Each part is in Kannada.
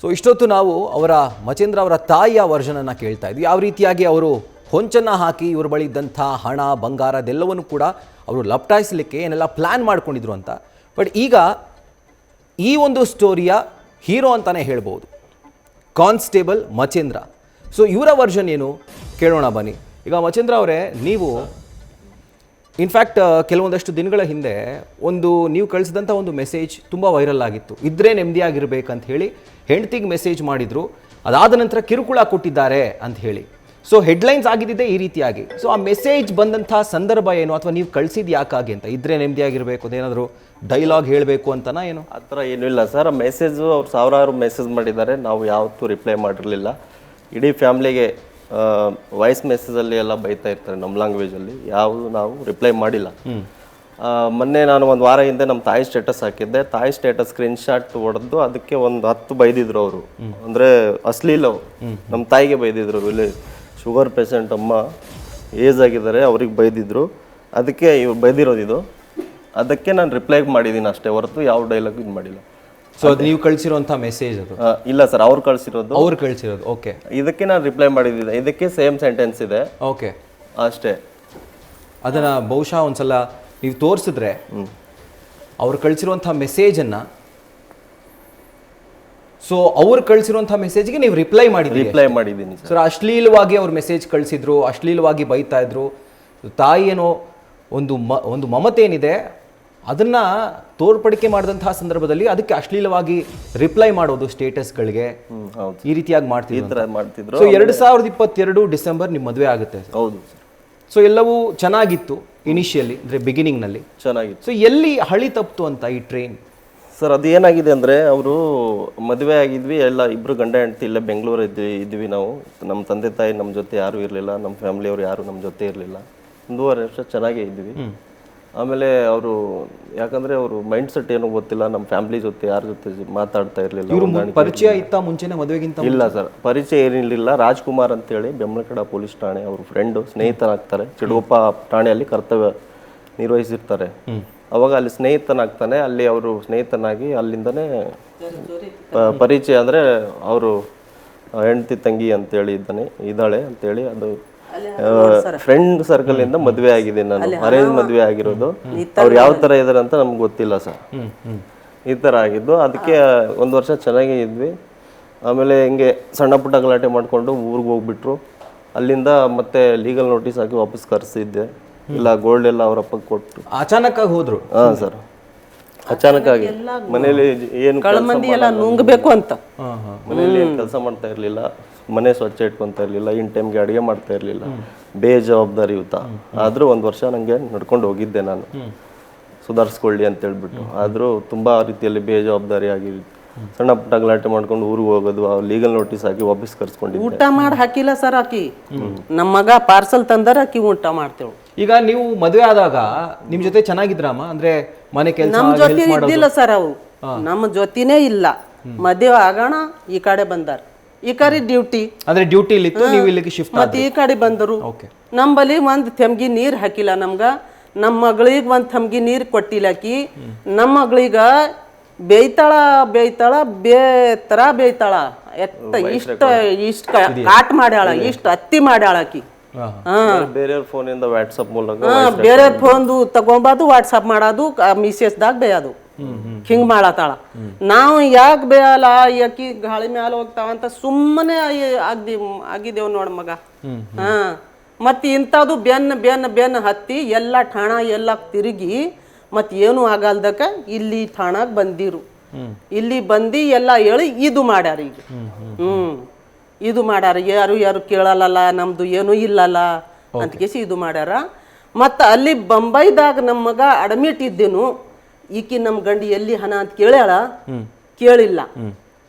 ಸೊ ಇಷ್ಟೊತ್ತು ನಾವು ಮಚೇಂದ್ರ ಅವರ ತಾಯಿಯ ವರ್ಷನನ್ನು ಕೇಳ್ತಾ ಇದ್ವಿ. ಯಾವ ರೀತಿಯಾಗಿ ಅವರು ಹೊಂಚನ್ನು ಹಾಕಿ ಇವ್ರ ಬಳಿ ಇದ್ದಂಥ ಹಣ ಬಂಗಾರ ಅದೆಲ್ಲವನ್ನು ಕೂಡ ಅವರು ಲಪ್ಟಾಯಿಸಲಿಕ್ಕೆ ಏನೆಲ್ಲ ಪ್ಲ್ಯಾನ್ ಮಾಡ್ಕೊಂಡಿದ್ರು ಅಂತ. ಬಟ್ ಈಗ ಈ ಒಂದು ಸ್ಟೋರಿಯ ಹೀರೋ ಅಂತಲೇ ಹೇಳ್ಬೋದು ಕಾನ್ಸ್ಟೇಬಲ್ ಮಚೇಂದ್ರ. ಸೊ ಇವರ ವರ್ಷನ್ ಏನು ಕೇಳೋಣ ಬನ್ನಿ. ಈಗ ಮಚೇಂದ್ರ ಅವರೇ, ನೀವು ಇನ್ಫ್ಯಾಕ್ಟ್ ಕೆಲವೊಂದಷ್ಟು ದಿನಗಳ ಹಿಂದೆ ನೀವು ಕಳಿಸಿದಂಥ ಒಂದು ಮೆಸೇಜ್ ತುಂಬ ವೈರಲ್ ಆಗಿತ್ತು. ಇದ್ದರೆ ನೆಮ್ಮದಿಯಾಗಿರ್ಬೇಕಂತ ಹೇಳಿ ಹೆಂಡ್ತಿಗೆ ಮೆಸೇಜ್ ಮಾಡಿದರು. ಅದಾದ ನಂತರ ಕಿರುಕುಳ ಕೊಟ್ಟಿದ್ದಾರೆ ಅಂತ ಹೇಳಿ ಸೊ ಹೆಡ್ಲೈನ್ಸ್ ಆಗಿದ್ದಿದೆ ಈ ರೀತಿಯಾಗಿ. ಸೊ ಆ ಮೆಸೇಜ್ ಬಂದಂಥ ಸಂದರ್ಭ ಏನು, ಅಥವಾ ನೀವು ಕಳಿಸಿದ್ದು ಯಾಕಾಗಿ ಅಂತ? ಇದ್ದರೆ ನೆಮ್ಮದಿಯಾಗಿರಬೇಕು ಅದೇನಾದರೂ ಡೈಲಾಗ್ ಹೇಳಬೇಕು ಅಂತನಾ ಏನು? ಆ ಥರ ಏನೂ ಇಲ್ಲ ಸರ್. ಮೆಸೇಜು ಅವ್ರು ಸಾವಿರಾರು ಮೆಸೇಜ್ ಮಾಡಿದ್ದಾರೆ, ನಾವು ಯಾವತ್ತೂ ರಿಪ್ಲೈ ಮಾಡಿರಲಿಲ್ಲ. ಇಡೀ ಫ್ಯಾಮ್ಲಿಗೆ ವಾಯ್ಸ್ ಮೆಸೇಜಲ್ಲಿ ಎಲ್ಲ ಬೈತಾ ಇರ್ತಾರೆ ನಮ್ಮ ಲ್ಯಾಂಗ್ವೇಜಲ್ಲಿ, ಯಾವುದು ನಾವು ರಿಪ್ಲೈ ಮಾಡಿಲ್ಲ. ಮೊನ್ನೆ ನಾನು ಒಂದು ವಾರ ಹಿಂದೆ ನಮ್ಮ ತಾಯಿ ಸ್ಟೇಟಸ್ ಹಾಕಿದ್ದೆ. ತಾಯಿ ಸ್ಟೇಟಸ್ ಸ್ಕ್ರೀನ್ಶಾಟ್ ಹೊಡೆದು ಅದಕ್ಕೆ ಒಂದು 10 ಬೈದಿದ್ರು ಅವರು. ಅಂದರೆ ಅಶ್ಲೀಲವು ನಮ್ಮ ತಾಯಿಗೆ ಬೈದಿದ್ರು. ಇಲ್ಲಿ ಶುಗರ್ ಪೇಷಂಟ್ ಅಮ್ಮ ಏಜ್ ಆಗಿದ್ದಾರೆ, ಅವ್ರಿಗೆ ಬೈದಿದ್ರು. ಅದಕ್ಕೆ ಇವ್ರು ಬೈದಿರೋದಿದು. ಅದಕ್ಕೆ ನಾನು ರಿಪ್ಲೈ ಮಾಡಿದ್ದೀನಿ ಅಷ್ಟೇ ಹೊರತು ಯಾವ ಡೈಲಾಗ್ ಇದು ಮಾಡಿಲ್ಲ. ಸೊ ಅದು ನೀವು ಕಳಿಸಿರುವಂಥ ಮೆಸೇಜ್ ಅದು? ಇಲ್ಲ ಸರ್, ಅವ್ರು ಕಳಿಸಿರೋದು. ಓಕೆ. ಇದಕ್ಕೆ ನಾನು ರಿಪ್ಲೈ ಮಾಡಿದ್ದೆ. ಇದಕ್ಕೆ ಸೇಮ್ ಸೆಂಟೆನ್ಸ್ ಇದೆ. ಓಕೆ, ಅಷ್ಟೇ. ಅದನ್ನು ಬಹುಶಃ ಒಂದ್ಸಲ ನೀವು ತೋರಿಸಿದ್ರೆ ಅವ್ರು ಕಳಿಸಿರುವಂಥ ಮೆಸೇಜನ್ನು, ಸೊ ಅವ್ರು ಕಳಿಸಿರುವಂಥ ಮೆಸೇಜ್ಗೆ ನೀವು ರಿಪ್ಲೈ ಮಾಡಿದ್ದೀನಿ ಸರ್. ಅಶ್ಲೀಲವಾಗಿ ಅವ್ರು ಮೆಸೇಜ್ ಕಳಿಸಿದ್ರು, ಅಶ್ಲೀಲವಾಗಿ ಬೈತಾ ಇದ್ರು. ತಾಯಿ ಏನೋ ಒಂದು ಮಮತೆ ಏನಿದೆ ಅದನ್ನು ತೋರ್ಪಡಿಕೆ ಮಾಡಿದಂತಹ ಸಂದರ್ಭದಲ್ಲಿ ಅದಕ್ಕೆ ಅಶ್ಲೀಲವಾಗಿ ರಿಪ್ಲೈ ಮಾಡೋದು ಸ್ಟೇಟಸ್ಗಳಿಗೆ, ಈ ರೀತಿಯಾಗಿ ಮಾಡ್ತಿದ್ರು. ಸೊ 2022 ಡಿಸೆಂಬರ್ ನಿಮ್ಮ ಮದುವೆ ಆಗುತ್ತೆ. ಹೌದು. ಸೊ ಎಲ್ಲವೂ ಚೆನ್ನಾಗಿತ್ತು ಇನಿಷಿಯಲಿ, ಅಂದರೆ ಬಿಗಿನಿಂಗ್ನಲ್ಲಿ ಚೆನ್ನಾಗಿತ್ತು. ಸೊ ಎಲ್ಲಿ ಹಳಿ ತಪ್ಪಿತು ಅಂತ ಈ ಟ್ರೈನ್? ಸರ್ ಅದು ಏನಾಗಿದೆ ಅಂದರೆ, ಅವರು ಮದುವೆ ಆಗಿದ್ವಿ ಎಲ್ಲ, ಇಬ್ಬರು ಗಂಡ ಹೆಂಡತಿ ಇಲ್ಲೇ ಬೆಂಗಳೂರು ಇದ್ವಿ ನಾವು. ನಮ್ಮ ತಂದೆ ತಾಯಿ ನಮ್ಮ ಜೊತೆ ಯಾರೂ ಇರಲಿಲ್ಲ, ನಮ್ಮ ಫ್ಯಾಮಿಲಿಯವರು ಯಾರೂ ನಮ್ಮ ಜೊತೆ ಇರಲಿಲ್ಲ. 1.5 ವರ್ಷ ಚೆನ್ನಾಗೇ ಇದ್ವಿ. ಆಮೇಲೆ ಅವರು ಯಾಕಂದರೆ ಅವರು ಮೈಂಡ್ ಸೆಟ್ ಏನೋ ಗೊತ್ತಿಲ್ಲ, ನಮ್ಮ ಫ್ಯಾಮಿಲಿ ಜೊತೆ ಯಾರ ಜೊತೆ ಮಾತಾಡ್ತಾ ಇರಲಿಲ್ಲ. ಪರಿಚಯ ಇತ್ತ ಮುಂಚೆನೇ ಮದುವೆಗಿಂತ? ಇಲ್ಲ ಸರ್, ಪರಿಚಯ ಏನಿರಲಿಲ್ಲ. ರಾಜ್ಕುಮಾರ್ ಅಂತೇಳಿ ಬೆಮ್ಮನಕಡ ಪೊಲೀಸ್ ಠಾಣೆ ಅವ್ರ ಫ್ರೆಂಡು, ಸ್ನೇಹಿತನಾಗ್ತಾರೆ. ಚಿಡಗೊಪ್ಪ ಠಾಣೆಯಲ್ಲಿ ಕರ್ತವ್ಯ ನಿರ್ವಹಿಸಿರ್ತಾರೆ. ಅವಾಗ ಅಲ್ಲಿ ಸ್ನೇಹಿತನಾಗ್ತಾನೆ. ಅಲ್ಲಿ ಅವರು ಸ್ನೇಹಿತನಾಗಿ ಅಲ್ಲಿಂದನೇ ಪರಿಚಯ, ಅಂದರೆ ಅವರು ಹೆಂಡತಿ ತಂಗಿ ಅಂತೇಳಿ ಇದ್ದಾಳೆ ಅಂತೇಳಿ ಅದು ಫ್ರೆಂಡ್ ಸರ್ಕಲ್ ಇಂದ ಮದುವೆ ಆಗಿದೆ. ನಾನು ಅರೇಂಜ್ ಮದುವೆ ಆಗಿರೋದು. ಅವ್ರು ಯಾವ ತರ ಇದಾರೆ ಅಂತ ನಮ್ಗೆ ಗೊತ್ತಿಲ್ಲ ಸರ್. ಈ ತರ ಆಗಿದ್ದು. ಅದಕ್ಕೆ 1 ವರ್ಷ ಚೆನ್ನಾಗೇ ಇದ್ವಿ. ಆಮೇಲೆ ಹಿಂಗೆ ಸಣ್ಣ ಪುಟ್ಟ ಗಲಾಟೆ ಮಾಡ್ಕೊಂಡು ಊರಿಗೆ ಹೋಗ್ಬಿಟ್ರು. ಅಲ್ಲಿಂದ ಮತ್ತೆ ಲೀಗಲ್ ನೋಟಿಸ್ ಹಾಕಿ ವಾಪಸ್ ಕರೆಸಿದ್ದೆ. ಇಲ್ಲ, ಗೋಲ್ಡ್ ಎಲ್ಲ ಅವ್ರ ಅಪ್ಪಗೆ ಕೊಟ್ಟು ಅಚಾನಕ್ ಆಗಿ ಹೋದ್ರು. ಹಾ ಸರ್, ಅಚಾನಕ್ ಆಗಿ. ಮನೇಲಿ ಏನು ನುಂಗಬೇಕು ಅಂತ ಮನೇಲಿ ಏನು ಕೆಲಸ ಮಾಡ್ತಾ ಇರ್ಲಿಲ್ಲ, ಮನೆ ಸ್ವಚ್ಛ ಇಟ್ಕೊಂತ ಇರ್ಲಿಲ್ಲ, ಇನ್ ಟೈಮ್ಗೆ ಅಡುಗೆ ಮಾಡ್ತಾ ಇರ್ಲಿಲ್ಲ, ಬೇಜವಾಬ್ದಾರಿಯುತ. ಆದ್ರೂ 1 ವರ್ಷ ನಂಗೆ ನಡ್ಕೊಂಡು ಹೋಗಿದ್ದೆ ನಾನು, ಸುಧಾರಿಸ್ಕೊಳ್ಳಿ ಅಂತ ಹೇಳ್ಬಿಟ್ಟು. ಆದ್ರೂ ತುಂಬಾ ರೀತಿಯಲ್ಲಿ ಬೇಜವಾಬ್ದಾರಿಯಾಗಿ ಸಣ್ಣ ಪುಟ್ಟ ಗಲಾಟೆ ಮಾಡ್ಕೊಂಡು ಊರಿಗೆ ಹೋಗೋದು, ಲೀಗಲ್ ನೋಟಿಸ್ ಹಾಕಿ ವಾಪಸ್ ಕರ್ಸ್ಕೊಂಡಿದ್ದೆ. ಊಟ ಮಾಡಿ ಹಾಕಿಲ್ಲ ಸರ್ ಆಕಿ. ನಮ್ಮ ಮಗ ಪಾರ್ಸಲ್ ತಂದರೆ ಆಕಿ ಊಟ ಮಾಡ್ತೇವೆ. ಈಗ ನೀವು ಮದುವೆ ಆದಾಗ ನಿಮ್ ಜೊತೆ ಚೆನ್ನಾಗಿದ್ರಮ್ಮ? ಅಂದ್ರೆ ಮನೆ ಕೆಲಸ ನಮ್ಮ ಜೊತೆ ಇದ್ದಿಲ್ಲ ಸರ್, ಅವು ನಮ್ಮ ಜೊತೆನೇ ಇಲ್ಲ. ಮದುವೆ ಆಗೋಣ ಈ ಕಡೆ ಬಂದಾರ, ಈ ಕಡೆ ಡ್ಯೂಟಿ, ಅಂದ್ರೆ ಡ್ಯೂಟಿ ಇತ್ತು, ನೀವು ಇಲ್ಲಿಗೆ ಶಿಫ್ಟ್ ಮತ್ತೆ ಈ ಕಡೆ ಬಂದರು. ನಂಬಲ್ಲಿ 1 ತೆಮ್ಗಿ ನೀರ್ ಹಾಕಿಲ್ಲ ನಮ್ಗ. ನಮ್ಮ ಮಗಳಿಗೆ 1 ತೆಮ್ಗಿ ನೀರ್ ಕೊಟ್ಟಿಲ್ಲ ಆಕಿ. ನಮ್ಮ ಮಗಳಿಗ ಬೇಯ್ತಾಳ ಬೇಯ್ತಾಳ ಇಷ್ಟ ಕಾಟ್ ಮಾಡ್ಯಾಳ, ಇಷ್ಟ ಅತ್ತಿ ಮಾಡ್ಯಾಳ ಆಕಿ. ಬೇರೆಯವ್ರ ಫೋನ್ ಇಂದ ವಾಟ್ಸ್ಆಪ್ ಮೂಲಕ ಬೇರೆ ಫೋನ್ ತಗೊಂಬಾದು ವಾಟ್ಸ್ಆಪ್ ಮಾಡೋದು, ಮೆಸೇಜ್ದಾಗ ಬೇಯೋದು, ಹಿಂಗ್ ಮಾಡತ್ತಾಳ. ನಾವು ಯಾಕೆ ಬೇಯಲ್ಲ, ಯಾಕಿ ಗಾಳಿ ಮ್ಯಾಲ ಹೋಗ್ತಾವಂತ ಸುಮ್ಮನೆ ಆಗಿದ್ದೇವ್ ನೋಡ ಮಗ. ಮತ್ತೆ ಇಂಥದ್ದು ಬೆನ್ನ ಹತ್ತಿ ಎಲ್ಲ ಠಾಣ ಎಲ್ಲ ತಿರುಗಿ ಮತ್ತೆ ಏನು ಆಗಲ್ದಕ್ಕ ಇಲ್ಲಿ ಠಾಣಾಗ ಬಂದಿರು. ಇಲ್ಲಿ ಬಂದು ಎಲ್ಲ ಹೇಳಿ ಇದು ಮಾಡ್ಯಾರ. ಈಗ ಇದು ಮಾಡ್ಯಾರ. ಯಾರು ಕೇಳಲ್ಲ, ನಮ್ದು ಏನೂ ಇಲ್ಲಲ್ಲ ಅಂತ ಕೇಸಿ ಇದು ಮಾಡ್ಯಾರ. ಮತ್ತು ಅಲ್ಲಿ ಬಂಬೈದಾಗ ನಮ್ಮ ಮಗ ಅಡ್ಮಿಟ್ ಇದ್ದೇನು. ಈಕಿ ನಮ್ಮ ಗಂಡ ಎಲ್ಲಿ ಹಣ ಅಂತ ಕೇಳಿಲ್ಲ.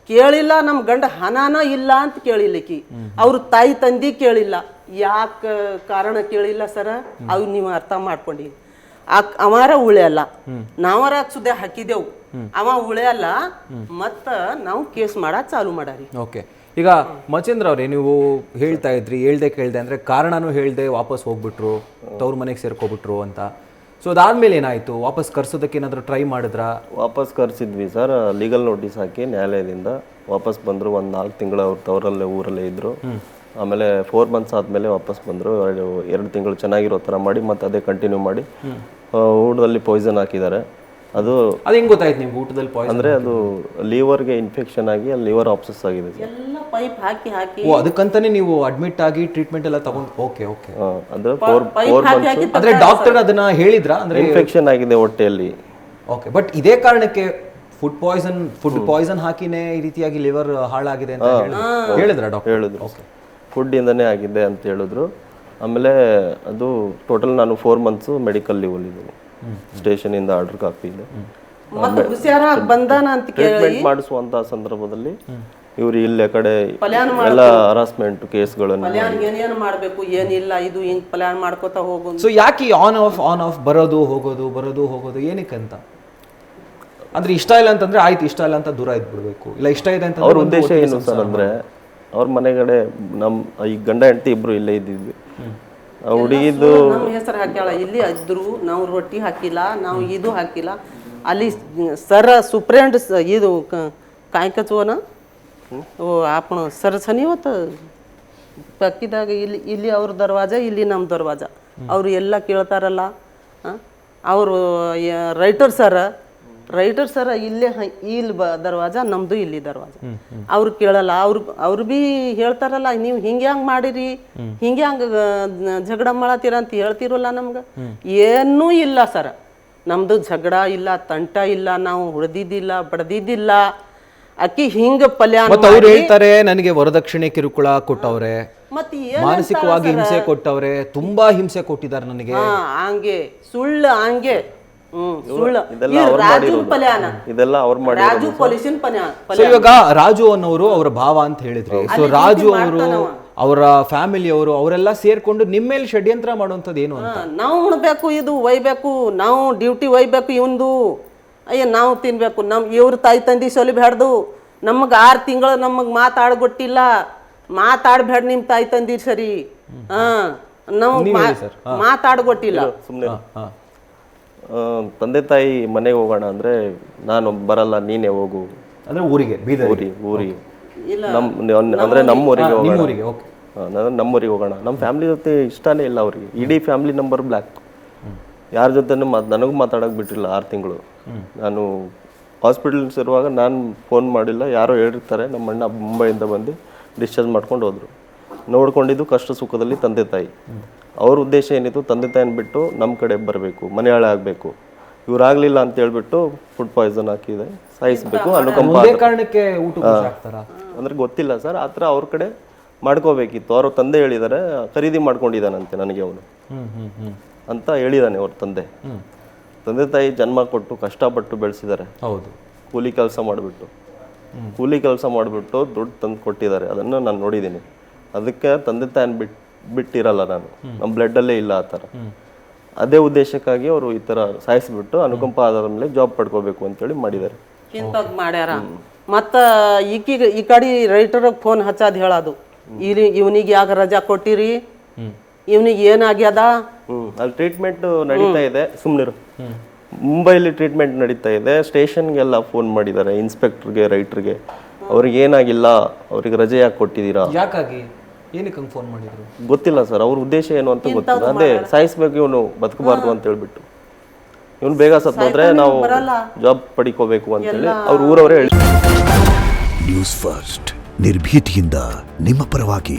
ನಮ್ಮ ಗಂಡ ಹಣನ ಇಲ್ಲ ಅಂತ ಕೇಳಿಲ್ಲ ಈಕಿ. ಅವ್ರ ತಾಯಿ ತಂದಿ ಕೇಳಿಲ್ಲ. ಯಾಕೆ ಕಾರಣ ಕೇಳಿಲ್ಲ ಸರ, ಅವ್ ನೀವು ಅರ್ಥ ಮಾಡ್ಕೊಂಡಿ. ಅವಾರ ಉಳಿಯಲ್ಲ, ನಾವರ ಸುದ್ದೆ ಹಾಕಿದೆವು, ಅವ ಉಳಿಯಲ್ಲ. ಮತ್ತ ನಾವು ಕೇಸ್ ಮಾಡಕ್ ಚಾಲು ಮಾಡಾರಿ. ಓಕೆ. ಈಗ ಮಚೇಂದ್ರ ಅವರೇ, ನೀವು ಹೇಳ್ತಾ ಇದ್ರಿ ಹೇಳ್ದೆ ಕೇಳ್ದೆ ಅಂದ್ರೆ ಕಾರಣನೂ ಹೇಳ್ದೆ ವಾಪಸ್ ಹೋಗ್ಬಿಟ್ರು, ತವ್ರ ಮನೆಗೆ ಸೇರ್ಕೊಬಿಟ್ರು ಅಂತ. ಸೊ ಅದಾದ್ಮೇಲೆ ಏನಾಯ್ತು? ವಾಪಸ್ ಕರ್ಸೋದಕ್ಕೆ ಏನಾದರೂ ಟ್ರೈ ಮಾಡಿದ್ರಾ? ವಾಪಸ್ ಕರೆಸಿದ್ವಿ ಸರ್, ಲೀಗಲ್ ನೋಟಿಸ್ ಹಾಕಿ ನ್ಯಾಯಾಲಯದಿಂದ ವಾಪಸ್ ಬಂದರು. ಒಂದು 4 ತಿಂಗಳು ಅವ್ರ ತವರಲ್ಲೇ ಊರಲ್ಲೇ ಇದ್ದರು. ಆಮೇಲೆ 4 ಮಂತ್ಸ್ ಆದಮೇಲೆ ವಾಪಸ್ ಬಂದರು. 2 ತಿಂಗಳು ಚೆನ್ನಾಗಿರೋ ಥರ ಮಾಡಿ ಮತ್ತೆ ಅದೇ ಕಂಟಿನ್ಯೂ ಮಾಡಿ ಊಟದಲ್ಲಿ ಪಾಯ್ಸನ್ ಹಾಕಿದ್ದಾರೆ. ಅದು ಹೆಂಗ್ ಗೊತ್ತಾಯ್ತು ನಿಮ್ಗೆ ಊಟದಲ್ಲಿ ಪಾಯ್ಸನ್? ಅಂದರೆ ಅದು ಲಿವರ್ಗೆ ಇನ್ಫೆಕ್ಷನ್ ಆಗಿ ಅಲ್ಲಿ ಲಿವರ್ ಆಪ್ಸಸ್ ಆಗಿದೆ ಸರ್. ಎಲ್ಲ ಪೈಪ್ ಹಾಕಿ ಹಾಕಿ ಓ, ಅದಕ್ಕಂತಾನೆ ನೀವು ಅಡ್ಮಿಟ್ ಆಗಿ ಟ್ರೀಟ್ಮೆಂಟ್ ಎಲ್ಲ ತಗೊಂಡು? Okay okay. ಅಂದರೆ 4 ಮಂತ್ಸ್ ಅಂದ್ರೆ ಡಾಕ್ಟರ್ ಅದನ್ನ ಹೇಳಿದ್ರ? ಅಂದ್ರೆ ಇನ್ಫೆಕ್ಷನ್ ಆಗಿದೆ ಹೊಟ್ಟೆಯಲ್ಲಿ. ಓಕೆ, ಬಟ್ ಇದೇ ಕಾರಣಕ್ಕೆ ಫುಡ್ ಪಾಯ್ಸನ್ ಹಾಕಿನೇ ಈ ರೀತಿಯಾಗಿ ಲಿವರ್ ಹಾಳಾಗಿದೆ ಅಂತ ಹೇಳಿದ್ರ ಡಾಕ್ಟರ್? ಹೇಳಿದ್ರು ಫುಡ್ಡಿಂದನೇ ಆಗಿದೆ ಅಂತ ಹೇಳಿದ್ರು. ಆಮೇಲೆ ಅದು ಟೋಟಲ್ ನಾನು 4 ಮಂತ್ಸು ಮೆಡಿಕಲ್ ಲೀವಲ್ಲಿದ್ದೀನಿ. ಸ್ಟೇಷನಿಂದ ಆರ್ಡರ್ ಕಾಪಿ ಇದೆ. ಮತ್ತೆ ಹುಷಾರಾಗಿ ಬಂದಾನ ಅಂತ ಟ್ರೀಟ್ಮೆಂಟ್ ಮಾಡಿಸುವಂತ ಸಂದರ್ಭದಲ್ಲಿ ಇವ್ರು ಇಲ್ಲೇ ಕಡೆ ಎಲ್ಲ ಹರಾಸ್ಮೆಂಟ್ ಕೇಸ್ಗಳನ್ನು ಏನೇನು ಮಾಡಬೇಕು ಏನಿಲ್ಲ ಇದು ಹಿಂಗ್ ಪ್ಲಾನ್ ಮಾಡ್ಕೋತಾ ಹೋಗೋದು. ಸೊ ಯಾಕೆ ಆನ್ ಆಫ್ ಬರೋದು ಹೋಗೋದು ಏನಕ್ಕಂತ? ಅಂದ್ರೆ ಇಷ್ಟ ಇಲ್ಲ ಅಂತಂದ್ರೆ ಆಯ್ತು, ಇಷ್ಟ ಇಲ್ಲ ಅಂತ ದೂರ ಇದ್ಬಿಡ್ಬೇಕು, ಇಲ್ಲ ಇಷ್ಟ ಇದೆ ಅಂತ. ಅವ್ರ ಉದ್ದೇಶ ಏನು ಸರ್ ಅಂದ್ರೆ, ಅವ್ರ ಮನೆಗಡೆ ಈ ಗಂಡ ಹೆಂಡತಿ ಇಬ್ರು ಇಲ್ಲೇ ಇದ್ದಿದ್ವಿ. ಹುಡುಗಿದ್ದು ನಮ್ಮ ಹೆಸರು ಹಾಕ್ಯಾಳ, ಇಲ್ಲಿ ಇದ್ರು ನಾವು ರೊಟ್ಟಿ ಹಾಕಿಲ್ಲ, ನಾವು ಇದು ಹಾಕಿಲ್ಲ. ಅಲ್ಲಿ ಸರ್ ಸುಪ್ರೆಂಡ್ ಇದು काय कचो ना वो आपण सर छनी होत ಪಕ್ಕಿದಾಗ ಇಲ್ಲಿ ಅವ್ರ ದರ್ವಾಜಾ, ಇಲ್ಲಿ ನಮ್ಮ ದರ್ವಾಜಾ. ಅವರು ಎಲ್ಲ ಕೇಳ್ತಾರಲ್ಲ. ಅವರು ರೈಟರ್ ಸರ ಇಲ್ಲೇ ಇಲ್ಲಿ ದರ್ವಾಜಾ, ನಮ್ದು ಇಲ್ಲಿ ದರ್ವಾಜಾ. ಅವ್ರು ಕೇಳಲ್ಲ. ಅವ್ರು ಬಿ ಹೇಳ್ತಾರಲ್ಲ, ನೀವು ಹಿಂಗೆ ಹಂಗೆ ಮಾಡಿರಿ, ಹಿಂಗೆ ಹಂಗೆ ಜಗಳ ಮಾಡತ್ತೀರ ಅಂತ ಹೇಳ್ತಿರಲ್ಲ. ನಮ್ಗೆ ಏನೂ ಇಲ್ಲ ಸರ್, ನಮ್ದು ಜಗಳ ಇಲ್ಲ, ತಂಟ ಇಲ್ಲ, ನಾವು ಹೊಡೆದಿದ್ದಿಲ್ಲ, ಬಡ್ದಿದ್ದಿಲ್ಲ. ಅಕ್ಕಿ ಹಿಂಗ ಪಲ್ಯ ಅವ್ರು ಹೇಳ್ತಾರೆ ನನಗೆ ವರದಕ್ಷಿಣೆ ಕಿರುಕುಳ ಕೊಟ್ಟವ್ರೆ, ಮಾನಸಿಕವಾಗಿ ಹಿಂಸೆ ಕೊಟ್ಟವ್ರೆ, ತುಂಬಾ ಹಿಂಸೆ ಕೊಟ್ಟಿದ್ದಾರೆ ನನಗೆ. ಹಂಗೆ ಸುಳ್ಳು, ಹಂಗೆ ಸುಳ್ಳು. ಇದೆಲ್ಲ ಅವ್ರು ಮಾಡಿ ರಾಜು ಪೊಲೀಸಿನ ಪಲ್ಯ. ಇವಾಗ ರಾಜು ಅನ್ನೋರು ಅವರ ಭಾವ ಅಂತ ಹೇಳಿದ್ರಿ. ಸೊ ರಾಜು ಅವರು, ಅವರ ಫ್ಯಾಮಿಲಿಯವರು ಅವರೆಲ್ಲ ಸೇರ್ಕೊಂಡು ನಿಮ್ಮ ಮೇಲೆ ಷಡ್ಯಂತ್ರ ಮಾಡುವಂಥದ್ದು ಏನು ಅಂತ? ನಾವು ಉಣ್ಬೇಕು, ಇದು ಒಯ್ಬೇಕು, ನಾವು ಡ್ಯೂಟಿ ಒಯ್ಬೇಕು, ಇವಂದು ಅಯ್ಯ ನಾವು ತಿನ್ಬೇಕು, ಇವ್ರ ತಾಯಿ ತಂದಿ ಸೊಲಿಬ್ಯಾಡ್ದು. ನಮಗೆ 6 ತಿಂಗಳು ನಮಗೆ ಮಾತಾಡ್ಗೊಟ್ಟಿಲ್ಲ, ಮಾತಾಡ್ಬೇಡ ನಿಮ್ಮ ತಾಯಿ ತಂದಿ ಸರಿ. ನಮಗೆ ಮಾತಾಡ್ಗೊಟ್ಟಿಲ್ಲ. ಸುಮ್ಮನೆ ತಂದೆ ತಾಯಿ ಮನೆಗೆ ಹೋಗೋಣ ಅಂದ್ರೆ ನಾನು ಬರಲ್ಲ, ನೀನೇ ಹೋಗು ಅಂದ್ರೆ ಊರಿಗೆ, ಊರಿಗೆ ಅಂದ್ರೆ ನಮ್ಮೂರಿಗೆ ಹೋಗೋಣ, ನಮ್ಮೂರಿಗೆ ಹೋಗೋಣ. ನಮ್ಮ ಫ್ಯಾಮಿಲಿ ಜೊತೆ ಇಷ್ಟನೇ ಇಲ್ಲ ಅವ್ರಿಗೆ. ಇಡೀ ಫ್ಯಾಮಿಲಿ ನಂಬರ್ ಬ್ಲ್ಯಾಕ್. ಯಾರ ಜೊತೆ ನನಗೂ ಮಾತಾಡೋಕೆ ಬಿಟ್ಟಿಲ್ಲ 6 ತಿಂಗಳು. ನಾನು ಹಾಸ್ಪಿಟಲ್ಸ್ ಇರುವಾಗ ನಾನು ಫೋನ್ ಮಾಡಿಲ್ಲ, ಯಾರೋ ಹೇಳಿರ್ತಾರೆ. ನಮ್ಮ ಅಣ್ಣ ಮುಂಬೈಯಿಂದ ಬಂದು ಡಿಸ್ಚಾರ್ಜ್ ಮಾಡ್ಕೊಂಡು ಹೋದ್ರು. ನೋಡ್ಕೊಂಡಿದ್ದು ಕಷ್ಟ ಸುಖದಲ್ಲಿ ತಂದೆ ತಾಯಿ. ಅವ್ರ ಉದ್ದೇಶ ಏನಿತ್ತು, ತಂದೆ ತಾಯಿನ ಬಿಟ್ಟು ನಮ್ಮ ಕಡೆ ಬರಬೇಕು, ಮನೆ ಹಾಳೆ ಆಗಬೇಕು. ಇವ್ರಾಗ್ಲಿಲ್ಲ ಅಂತ ಹೇಳ್ಬಿಟ್ಟು ಫುಡ್ ಪಾಯ್ಸನ್ ಹಾಕಿದೆ, ಸಾಯಿಸ್ಬೇಕು ಅನುಕಂಪ ಕಾರಣಕ್ಕೆ ಅಂದ್ರೆ ಗೊತ್ತಿಲ್ಲ ಸರ್. ಆ ಥರ ಅವ್ರ ಕಡೆ ಮಾಡ್ಕೋಬೇಕಿತ್ತು. ಅವ್ರ ತಂದೆ ಹೇಳಿದ್ದಾರೆ, ಖರೀದಿ ಮಾಡ್ಕೊಂಡಿದ್ದಾನಂತೆ ನನಗೆ ಅವನು ಅಂತ ಹೇಳಿದಾನೆ. ಅವ್ರ ತಂದೆ ತಾಯಿ ಜನ್ಮ ಕೊಟ್ಟು ಕಷ್ಟಪಟ್ಟು ಬೆಳೆಸಿದ್ದಾರೆ. ಹೌದು, ಕೂಲಿ ಕೆಲಸ ಮಾಡಿಬಿಟ್ಟು ದುಡ್ಡು ತಂದು ಕೊಟ್ಟಿದ್ದಾರೆ. ಅದನ್ನು ನಾನು ನೋಡಿದ್ದೀನಿ. ಅದಕ್ಕೆ ತಂದೆ ತಾಯಿನ ಬಿಟ್ಟಿರಲ್ಲ ನಾನು, ನಮ್ಮ ಬ್ಲಡ್ಡಲ್ಲೇ ಇಲ್ಲ ಆ ಥರ. ಅದೇ ಉದ್ದೇಶಕ್ಕಾಗಿ ಅವರು ಈ ಥರ ಸಾಯಿಸಿಬಿಟ್ಟು ಅನುಕಂಪ ಆಧಾರದ ಮೇಲೆ ಜಾಬ್ ಪಡ್ಕೋಬೇಕು ಅಂತೇಳಿ ಮಾಡಿದ್ದಾರೆ. ಇಂಥದ್ದು ಮಾಡ್ಯಾರ. ಮತ್ತು ಈ ಕಡೆ ರೈಟರ್ ಫೋನ್ ಹಚ್ಚೋದು ಹೇಳೋದು, ಇವನಿಗೆ ಯಾಕೆ ರಜಾ ಕೊಟ್ಟಿರಿ, ಇವನಿಗೆ ಏನಾಗ್ಯದ. ಅಲ್ಲಿ ಟ್ರೀಟ್ಮೆಂಟ್ ನಡೀತಾ ಇದೆ, ಸುಮ್ಮನಿರು. ಮುಂಬೈಲಿ ಟ್ರೀಟ್ಮೆಂಟ್ ನಡೀತಾ ಇದೆ. ಸ್ಟೇಷನ್ಗೆಲ್ಲ ಫೋನ್ ಮಾಡಿದ್ದಾರೆ, ಇನ್ಸ್ಪೆಕ್ಟರ್ಗೆ, ರೈಟರ್ಗೆ. ಅವ್ರಿಗೆ ಏನಾಗಿಲ್ಲ, ಅವ್ರಿಗೆ ರಜೆ ಯಾಕೆ ಕೊಟ್ಟಿದ್ದೀರಾ, ಯಾಕಾಗಿ, ಏನಕ್ಕೆ ಹಂಗೆ ಫೋನ್ ಮಾಡಿದ್ರು ಗೊತ್ತಿಲ್ಲ ಸರ್. ಅವ್ರ ಉದ್ದೇಶ ಏನು ಅಂತ ಗೊತ್ತಿಲ್ಲ. ಅದೇ ಸಾಯಿಸ್ಬೇಕು, ಇವನು ಬದುಕಬಾರ್ದು ಅಂತ ಹೇಳ್ಬಿಟ್ಟು, ಇವನು ಬೇಗ ಸತ್ತೋದ್ರೆ ನಾವು ಜಾಬ್ ಪಡಿಕೋಬೇಕು ಅಂತೇಳಿ ಅವ್ರ ಊರವರೇ ಹೇಳಿ. ನ್ಯೂಸ್ ಫಸ್ಟ್, ನಿರ್ಭೀತಿಯಿಂದ ನಿಮ್ಮ ಪರವಾಗಿ.